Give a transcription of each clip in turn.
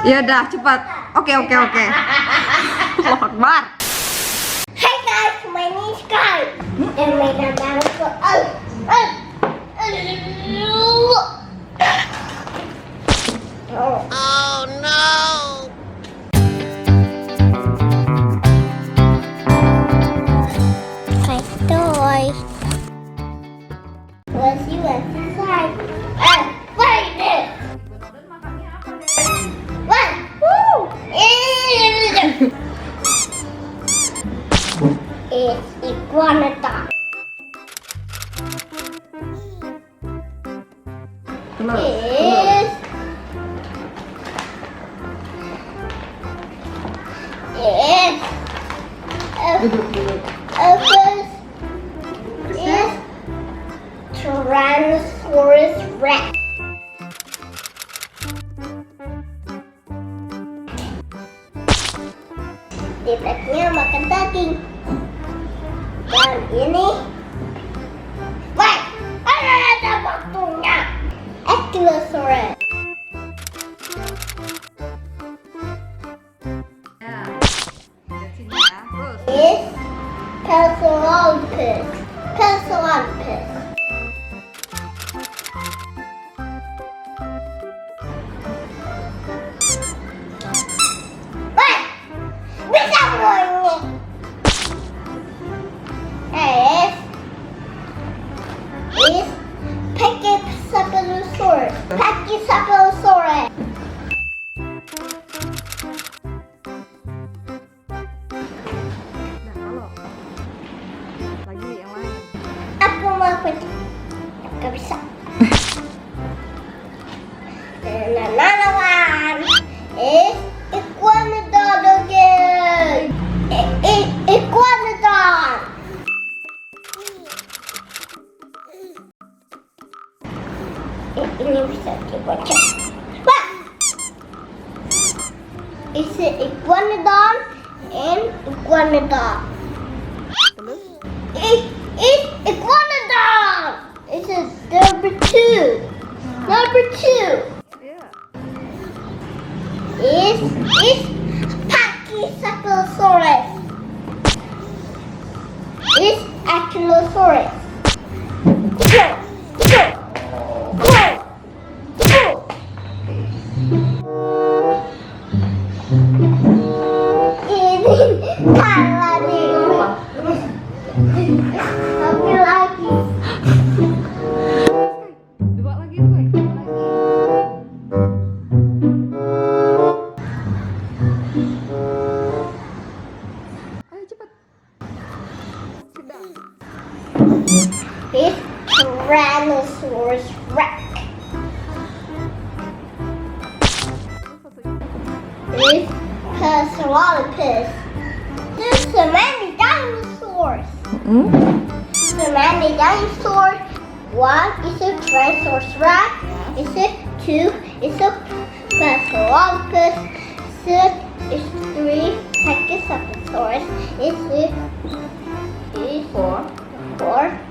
Ya udah cepat. Oke. Allahu Akbar. Hey guys, my name is Sky. And mainan dinosaur. Oh no! My toy. Let's see what's inside. What is this? What? Woo! It's iguanodon. Is Tyrannosaurus Rex. Dipetnya makan daging. Dan ini, wait, ada waktunya. Dinosaurus. Ya. Lihat sini ya. Terus. Is Peloponnese. Wait, bisa bunyi. Is Pachycephalosaurus. Nah, kalau lagi yang lain. Aku mau pergi. Gak bisa. Another one is iguanodon again. Iguanodon. Ini bisa dibaca. What? Is it iguanodon and iguanodon? It's iguanodon. It's number two. Ya. Is Pachycephalosaurus. Is Ankylosaurus. Ini salah nih. Tapi lagi. Dua lagi tuh, lagi. Ayo cepat. Sedang. Is Tyrannosaurus Rex. Is Peloponnese. There's so many dinosaurs. So many dinosaurs. One is a Tyrannosaurus Rex. Is it two? Is a Peloponnese. Is three Pachycephalosaurus. Is four.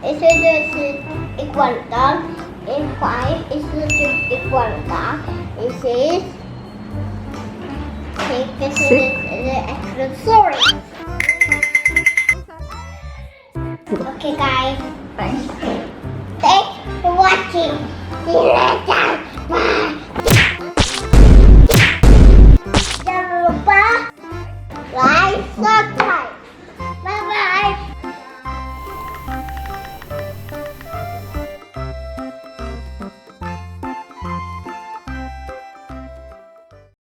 Is it iguanodon? And five is the iguanodon. Is it six is the Ankylosaurus. Okay guys, Thanks. thanks for watching. See you later. Bye. Jangan lupa like, subscribe.